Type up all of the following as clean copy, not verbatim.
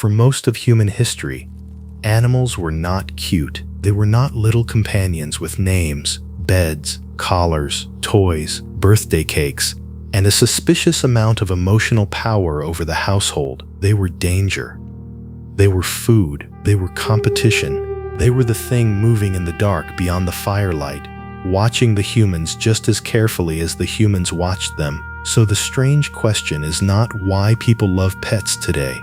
For most of human history, animals were not cute. They were not little companions with names, beds, collars, toys, birthday cakes, and a suspicious amount of emotional power over the household. They were danger. They were food. They were competition. They were the thing moving in the dark beyond the firelight, watching the humans just as carefully as the humans watched them. So the strange question is not why people love pets today.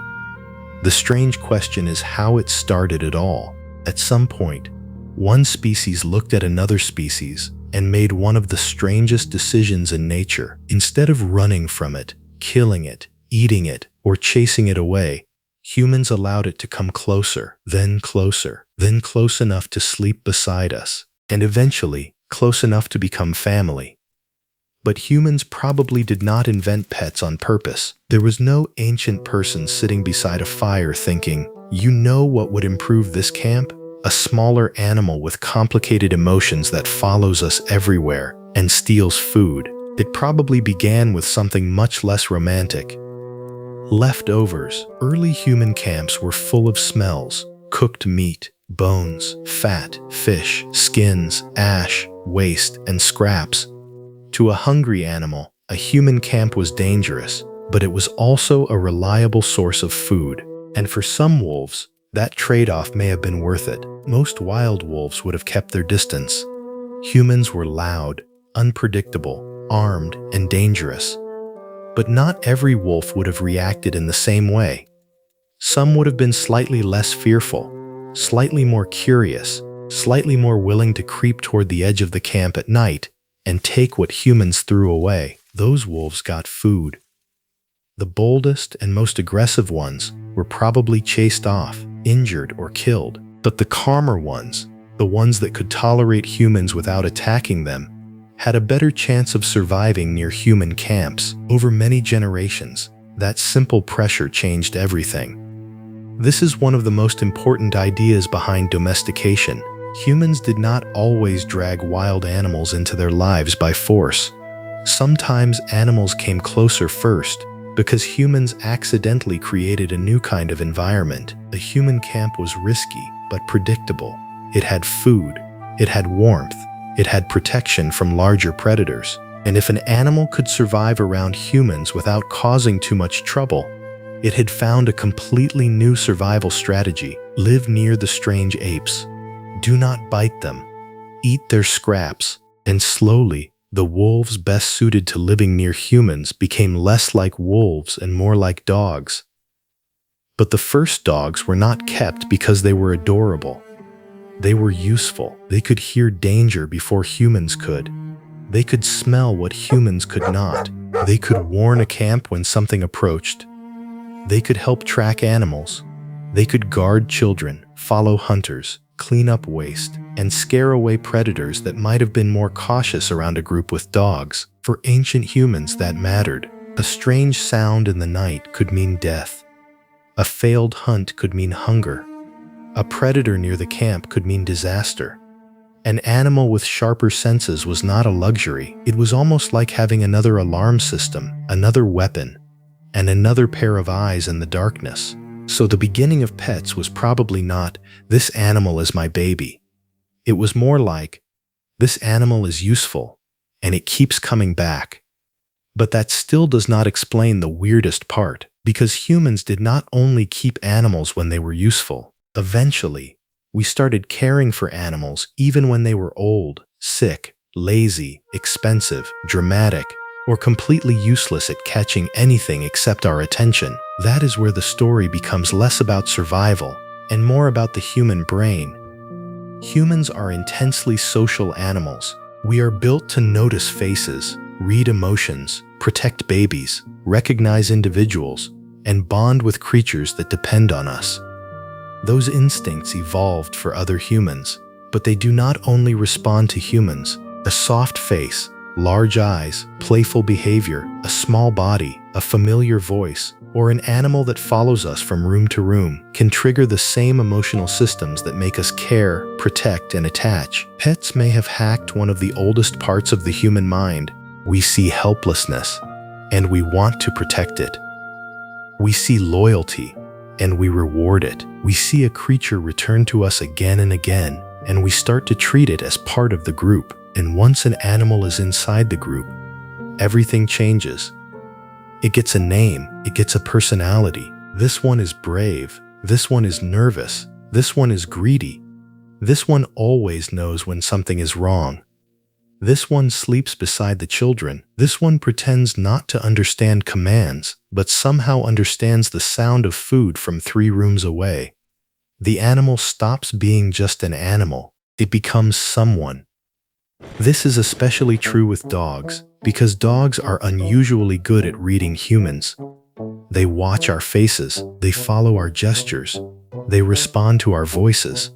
The strange question is how it started at all. At some point, one species looked at another species and made one of the strangest decisions in nature. Instead of running from it, killing it, eating it, or chasing it away, humans allowed it to come closer, then close enough to sleep beside us, and eventually close enough to become family. But humans probably did not invent pets on purpose. There was no ancient person sitting beside a fire thinking, you know what would improve this camp? A smaller animal with complicated emotions that follows us everywhere and steals food. It probably began with something much less romantic. Leftovers. Early human camps were full of smells: cooked meat, bones, fat, fish, skins, ash, waste, and scraps. To a hungry animal, a human camp was dangerous, but it was also a reliable source of food. And for some wolves, that trade-off may have been worth it. Most wild wolves would have kept their distance. Humans were loud, unpredictable, armed, and dangerous. But not every wolf would have reacted in the same way. Some would have been slightly less fearful, slightly more curious, slightly more willing to creep toward the edge of the camp at night and take what humans threw away. Those wolves got food. The boldest and most aggressive ones were probably chased off, injured, or killed. But the calmer ones, the ones that could tolerate humans without attacking them, had a better chance of surviving near human camps. Over many generations, that simple pressure changed everything. This is one of the most important ideas behind domestication. Humans did not always drag wild animals into their lives by force. Sometimes animals came closer first, because humans accidentally created a new kind of environment. A human camp was risky, but predictable. It had food, it had warmth, it had protection from larger predators. And if an animal could survive around humans without causing too much trouble, it had found a completely new survival strategy. Live near the strange apes. Do not bite them. Eat their scraps. And slowly, the wolves best suited to living near humans became less like wolves and more like dogs. But the first dogs were not kept because they were adorable. They were useful. They could hear danger before humans could. They could smell what humans could not. They could warn a camp when something approached. They could help track animals. They could guard children, follow hunters, clean up waste, and scare away predators that might have been more cautious around a group with dogs. For ancient humans, that mattered. A strange sound in the night could mean death. A failed hunt could mean hunger. A predator near the camp could mean disaster. An animal with sharper senses was not a luxury. It was almost like having another alarm system, another weapon, and another pair of eyes in the darkness. So the beginning of pets was probably not, this animal is my baby. It was more like, this animal is useful, and it keeps coming back. But that still does not explain the weirdest part, because humans did not only keep animals when they were useful. Eventually, we started caring for animals even when they were old, sick, lazy, expensive, dramatic, or completely useless at catching anything except our attention. That is where the story becomes less about survival and more about the human brain. Humans are intensely social animals. We are built to notice faces, read emotions, protect babies, recognize individuals, and bond with creatures that depend on us. Those instincts evolved for other humans, but they do not only respond to humans. A soft face, large eyes, playful behavior, a small body, a familiar voice, or an animal that follows us from room to room can trigger the same emotional systems that make us care, protect, and attach. Pets may have hacked one of the oldest parts of the human mind. We see helplessness, and we want to protect it. We see loyalty, and we reward it. We see a creature return to us again and again, and we start to treat it as part of the group. And once an animal is inside the group, everything changes. It gets a name, it gets a personality. This one is brave, this one is nervous, this one is greedy. This one always knows when something is wrong. This one sleeps beside the children. This one pretends not to understand commands, but somehow understands the sound of food from 3 rooms away. The animal stops being just an animal. It becomes someone. This is especially true with dogs, because dogs are unusually good at reading humans. They watch our faces, they follow our gestures, they respond to our voices.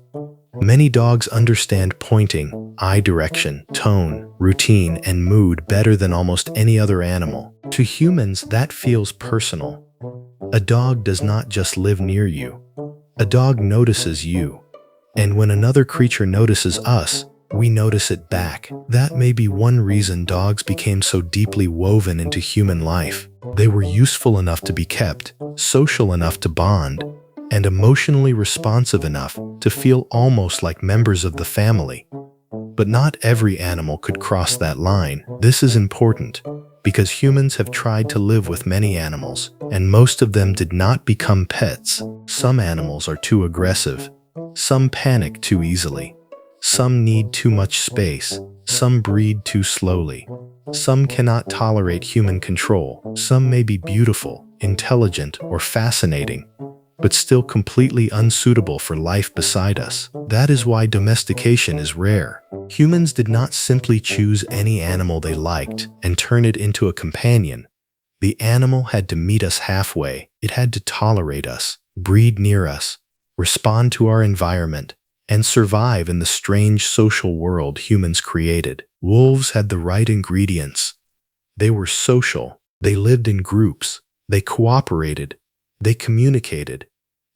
Many dogs understand pointing, eye direction, tone, routine, and mood better than almost any other animal. To humans, that feels personal. A dog does not just live near you. A dog notices you. And when another creature notices us, we notice it back. That may be one reason dogs became so deeply woven into human life. They were useful enough to be kept, social enough to bond, and emotionally responsive enough to feel almost like members of the family. But not every animal could cross that line. This is important, because humans have tried to live with many animals, and most of them did not become pets. Some animals are too aggressive. Some panic too easily. Some need too much space. Some breed too slowly. Some cannot tolerate human control. Some may be beautiful, intelligent, or fascinating, but still completely unsuitable for life beside us. That is why domestication is rare. Humans did not simply choose any animal they liked and turn it into a companion. The animal had to meet us halfway. It had to tolerate us, breed near us, respond to our environment, and survive in the strange social world humans created. Wolves had the right ingredients. They were social. They lived in groups. They cooperated. They communicated.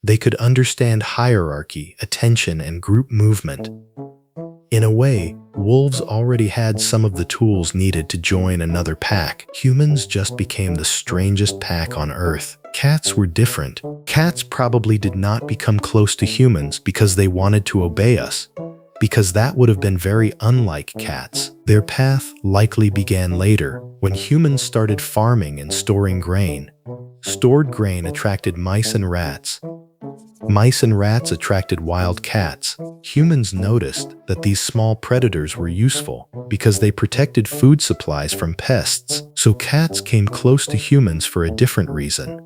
They could understand hierarchy, attention, and group movement. In a way, wolves already had some of the tools needed to join another pack. Humans just became the strangest pack on Earth. Cats were different. Cats probably did not become close to humans because they wanted to obey us, because that would have been very unlike cats. Their path likely began later, when humans started farming and storing grain. Stored grain attracted mice and rats. Mice and rats attracted wild cats. Humans noticed that these small predators were useful because they protected food supplies from pests, so cats came close to humans for a different reason.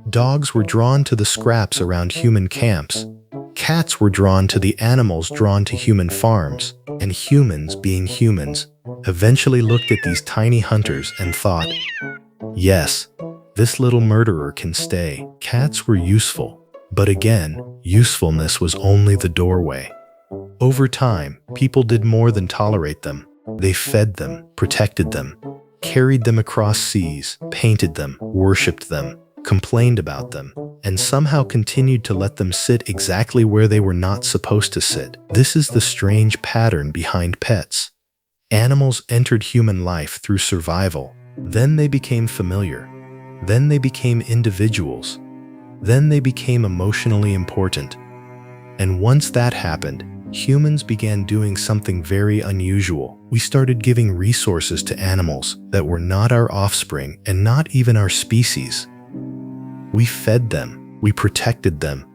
Dogs were drawn to the scraps around human camps. Cats were drawn to the animals drawn to human farms, and humans, being humans, eventually looked at these tiny hunters and thought, yes, this little murderer can stay. Cats were useful. But again, usefulness was only the doorway. Over time, people did more than tolerate them. They fed them, protected them, carried them across seas, painted them, worshipped them, complained about them, and somehow continued to let them sit exactly where they were not supposed to sit. This is the strange pattern behind pets. Animals entered human life through survival. Then they became familiar. Then they became individuals. Then they became emotionally important. And once that happened, humans began doing something very unusual. We started giving resources to animals that were not our offspring and not even our species. We fed them, we protected them,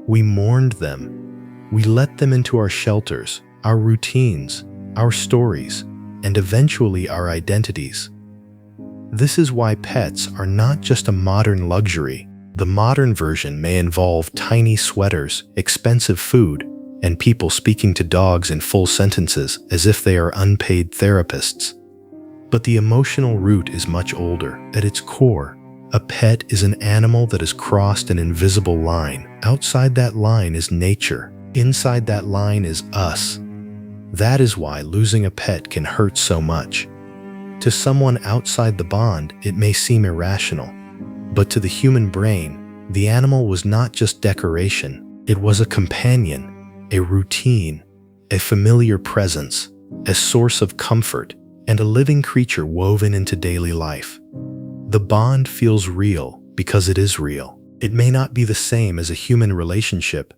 we mourned them, we let them into our shelters, our routines, our stories, and eventually our identities. This is why pets are not just a modern luxury. The modern version may involve tiny sweaters, expensive food, and people speaking to dogs in full sentences as if they are unpaid therapists. But the emotional root is much older. At its core, a pet is an animal that has crossed an invisible line. Outside that line is nature. Inside that line is us. That is why losing a pet can hurt so much. To someone outside the bond, it may seem irrational. But to the human brain, the animal was not just decoration. It was a companion, a routine, a familiar presence, a source of comfort, and a living creature woven into daily life. The bond feels real because it is real. It may not be the same as a human relationship,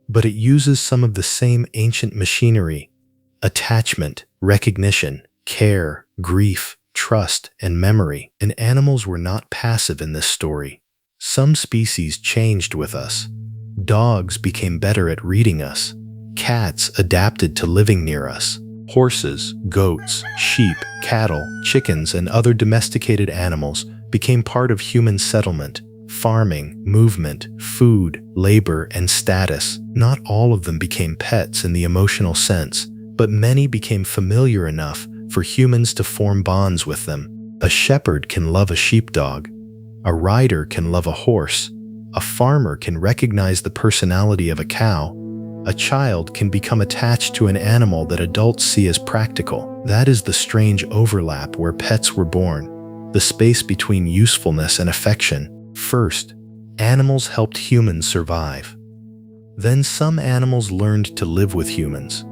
but it uses some of the same ancient machinery: attachment, recognition, care, grief, trust, and memory. And animals were not passive in this story. Some species changed with us. Dogs became better at reading us. Cats adapted to living near us. Horses, goats, sheep, cattle, chickens, and other domesticated animals became part of human settlement, farming, movement, food, labor, and status. Not all of them became pets in the emotional sense, but many became familiar enough for humans to form bonds with them. A shepherd can love a sheepdog. A rider can love a horse. A farmer can recognize the personality of a cow. A child can become attached to an animal that adults see as practical. That is the strange overlap where pets were born, the space between usefulness and affection. First, animals helped humans survive. Then some animals learned to live with humans.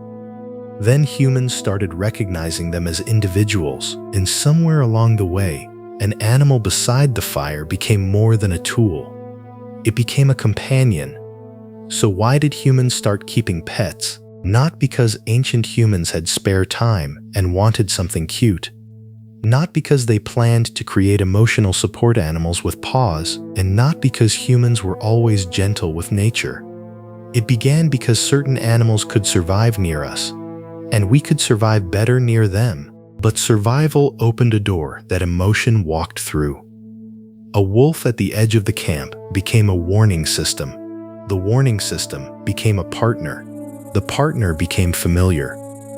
Then humans started recognizing them as individuals, and somewhere along the way, an animal beside the fire became more than a tool. It became a companion. So why did humans start keeping pets? Not because ancient humans had spare time and wanted something cute. Not because they planned to create emotional support animals with paws, and not because humans were always gentle with nature. It began because certain animals could survive near us, and we could survive better near them. But survival opened a door that emotion walked through. A wolf at the edge of the camp became a warning system. The warning system became a partner. The partner became familiar.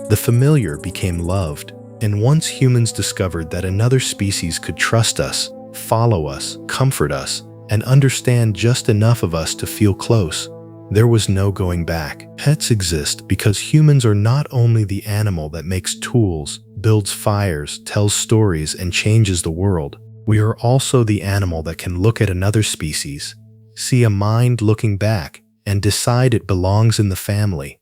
The familiar became loved. And once humans discovered that another species could trust us, follow us, comfort us, and understand just enough of us to feel close, there was no going back. Pets exist because humans are not only the animal that makes tools, builds fires, tells stories, and changes the world. We are also the animal that can look at another species, see a mind looking back, and decide it belongs in the family.